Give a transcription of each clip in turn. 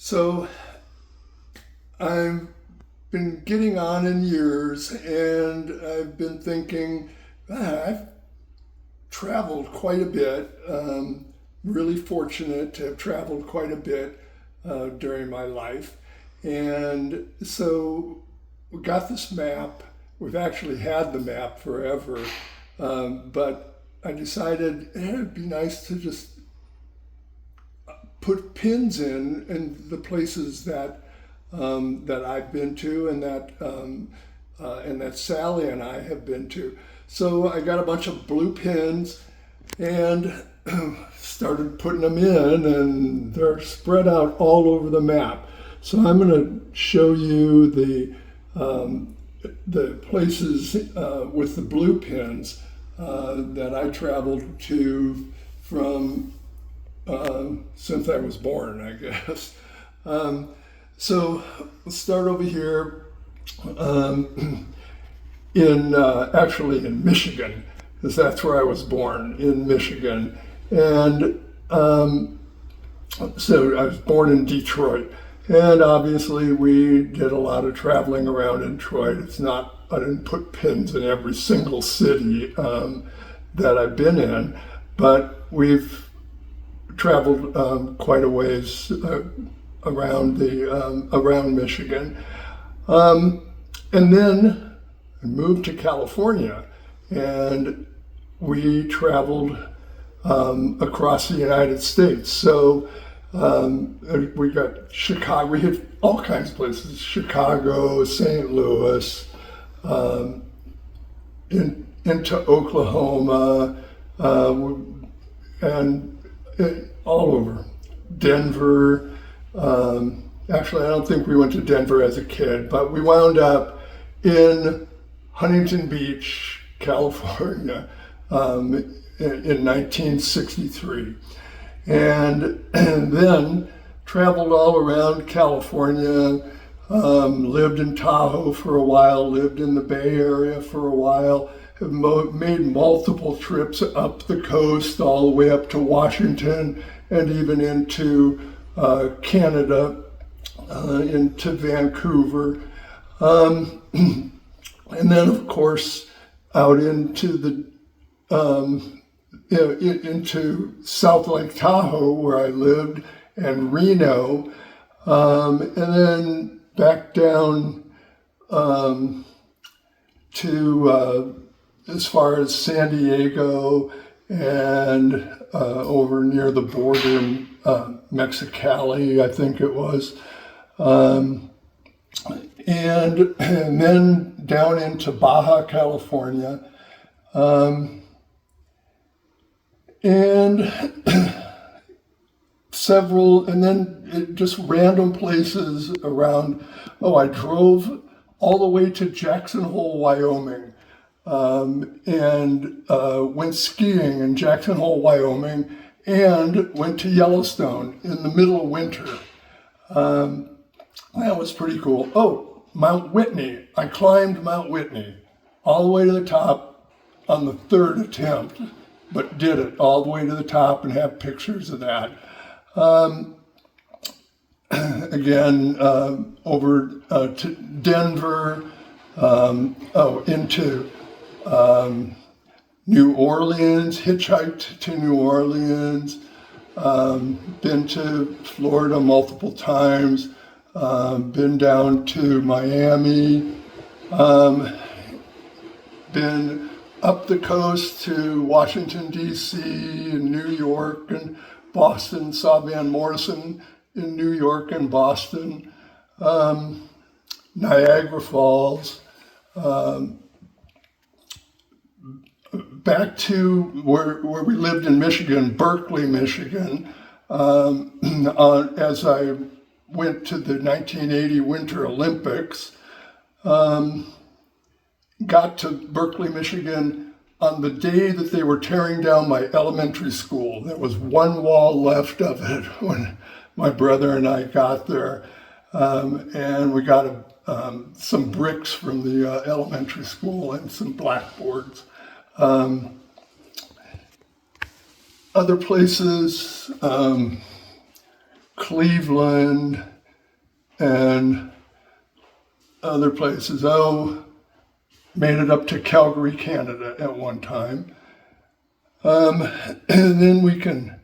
So I've been getting on in years, and I've been thinking, I've traveled quite a bit. Really fortunate to have traveled quite a bit during my life. And so we got this map. We've actually had the map forever, but I decided it'd be nice to just put pins in the places that I've been to and that Sally and I have been to. So I got a bunch of blue pins and started putting them in, and they're spread out all over the map. So I'm going to show you the places with the blue pins that I traveled to from since I was born, I guess. So let's start over here actually in Michigan, because that's where I was born, in Michigan. And so I was born in Detroit. And obviously we did a lot of traveling around in Detroit. I didn't put pins in every single city that I've been in, but we've traveled quite a ways around Michigan, and then I moved to California, and we traveled across the United States. So we got Chicago. We hit all kinds of places: Chicago, St. Louis, into Oklahoma, and all over. Denver. Actually, I don't think we went to Denver as a kid, but we wound up in Huntington Beach, California, in 1963. And then traveled all around California, lived in Tahoe for a while, lived in the Bay Area for a while, have made multiple trips up the coast, all the way up to Washington, and even into Canada, into Vancouver, and then of course out into into South Lake Tahoe, where I lived, and Reno, and then back down to as far as San Diego, and over near the border, Mexicali, I think it was, and then down into Baja California, and and then just random places around. Oh, I drove all the way to Jackson Hole, Wyoming, and went skiing in Jackson Hole, Wyoming, and went to Yellowstone in the middle of winter. That was pretty cool. Oh, Mount Whitney. I climbed Mount Whitney all the way to the top on the third attempt, but did it all the way to the top and have pictures of that. Again, over to Denver, into New Orleans, hitchhiked to New Orleans, been to Florida multiple times, been down to Miami, been up the coast to Washington, D.C., and New York, and Boston, saw Van Morrison in New York and Boston, Niagara Falls, back to where we lived in Michigan, Berkeley, Michigan, as I went to the 1980 Winter Olympics. Got to Berkeley, Michigan on the day that they were tearing down my elementary school. There was one wall left of it when my brother and I got there, and we got some bricks from the elementary school and some blackboards. Other places, Cleveland, and other places. Oh, made it up to Calgary, Canada at one time. And then we can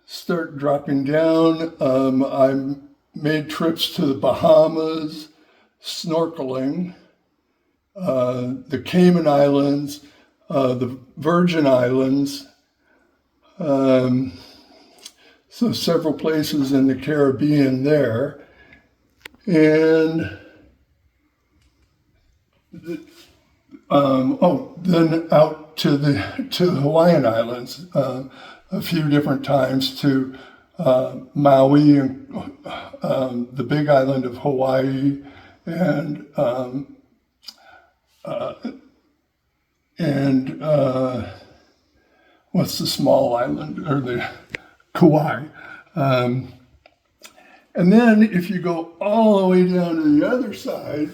start dropping down. I made trips to the Bahamas, snorkeling, the Cayman Islands, the Virgin Islands, so several places in the Caribbean there. And then out to the Hawaiian Islands a few different times, to Maui and the Big Island of Hawaii, and what's the small island, or the Kauai. And then if you go all the way down to the other side,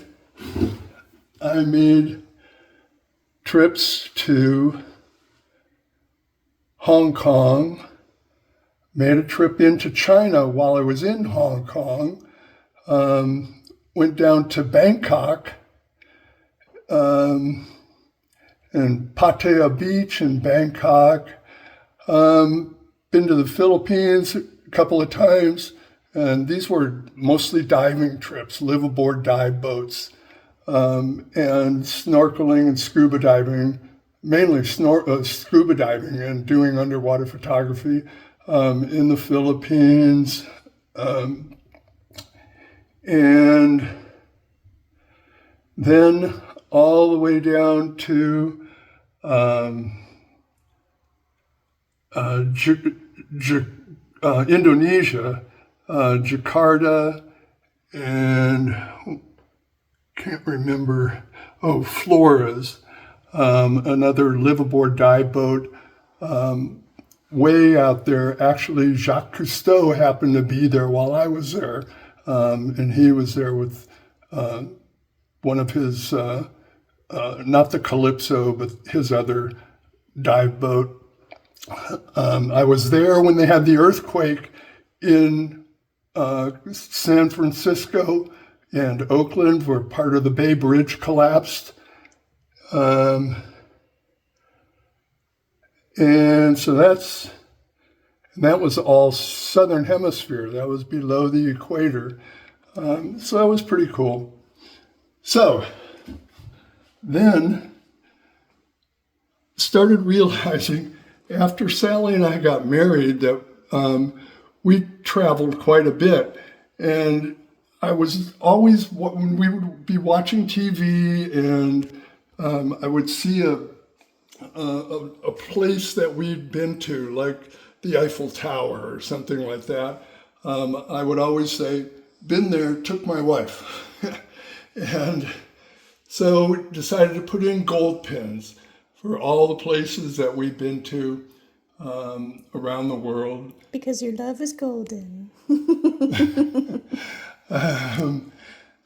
I made trips to Hong Kong, made a trip into China while I was in Hong Kong, went down to Bangkok, and Pattaya Beach in Bangkok, been to the Philippines a couple of times, and these were mostly diving trips, live-aboard dive boats, and snorkeling and scuba diving, mainly scuba diving and doing underwater photography in the Philippines, and then all the way down to Indonesia, Jakarta, and can't remember, Flores, another live-aboard dive boat, way out there. Actually, Jacques Cousteau happened to be there while I was there, and he was there with one of his, not the Calypso, but his other dive boat. I was there when they had the earthquake in San Francisco and Oakland, where part of the Bay Bridge collapsed. And so that was all southern hemisphere. That was below the equator. So that was pretty cool. So then started realizing, after Sally and I got married, that we traveled quite a bit. And I was always, when we would be watching TV and I would see a place that we'd been to, like the Eiffel Tower or something like that, I would always say, been there, took my wife. And so we decided to put in gold pins for all the places that we've been to around the world. Because your love is golden.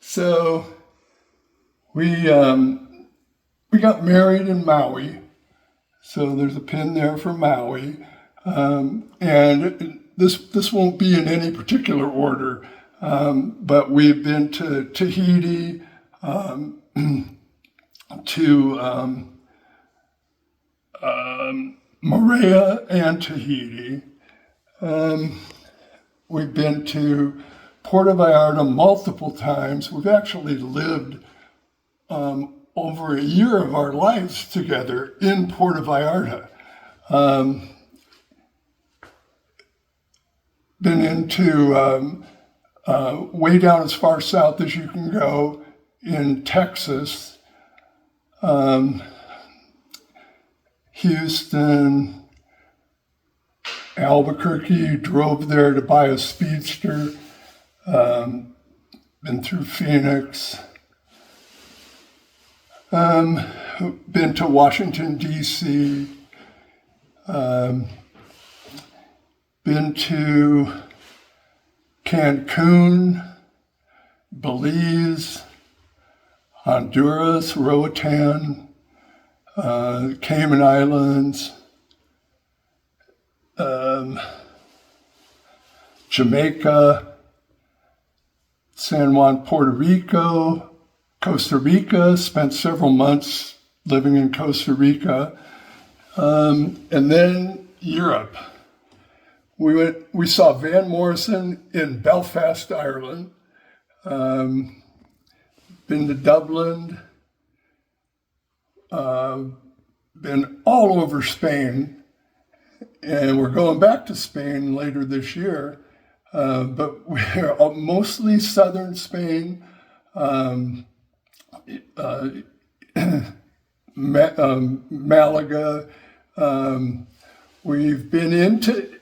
So we got married in Maui. So there's a pin there for Maui. And this won't be in any particular order, but we've been to Tahiti, to Moorea and Tahiti. We've been to Puerto Vallarta multiple times. We've actually lived over a year of our lives together in Puerto Vallarta. Been into way down as far south as you can go in Texas, Houston, Albuquerque, drove there to buy a speedster, been through Phoenix, been to Washington, D.C., been to Cancun, Belize, Honduras, Roatan, Cayman Islands, Jamaica, San Juan, Puerto Rico, Costa Rica, spent several months living in Costa Rica, and then Europe. We saw Van Morrison in Belfast, Ireland, been to Dublin, been all over Spain, and we're going back to Spain later this year, but we're mostly southern Spain, Malaga. We've been into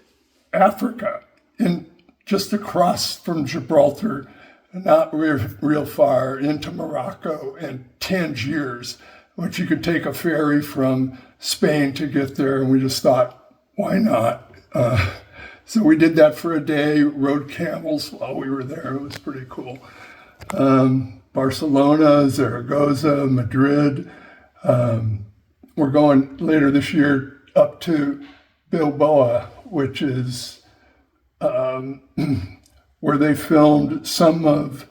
Africa, in just across from Gibraltar, not real far, into Morocco and Tangiers, which you could take a ferry from Spain to get there, and we just thought, why not? So we did that for a day, rode camels while we were there. It was pretty cool. Barcelona, Zaragoza, Madrid. We're going later this year up to Bilbao, which is where they filmed some of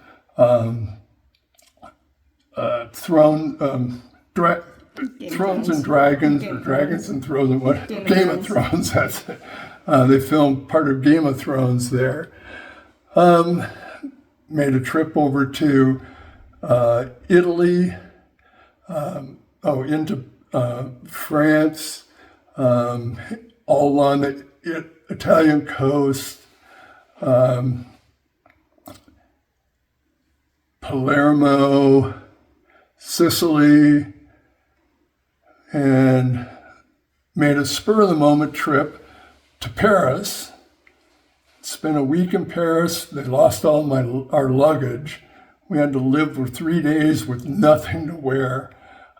Thrones and Dragons, or Dragons and Thrones, and what? Game of Thrones, that's it. They filmed part of Game of Thrones there. Made a trip over to Italy, into France, all along the Italian coast, Palermo, Sicily, and made a spur-of-the-moment trip to Paris. Spent a week in Paris. They lost all our luggage. We had to live for 3 days with nothing to wear.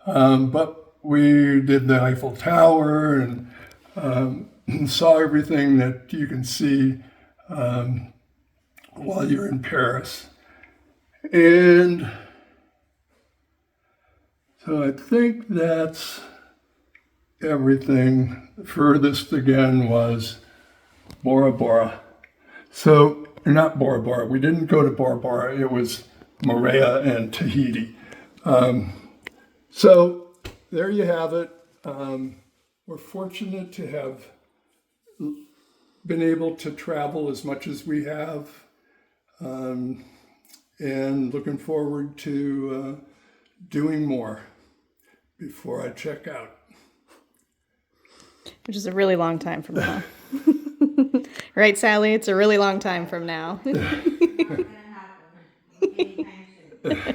But we did the Eiffel Tower and saw everything that you can see while you're in Paris. And so I think that's everything. The furthest again was Bora Bora. So, not Bora Bora. We didn't go to Bora Bora. It was Moorea and Tahiti. So there you have it. We're fortunate to have been able to travel as much as we have, and looking forward to doing more before I check out. Which is a really long time from now. Right, Sally? It's a really long time from now. Not gonna happen anytime soon.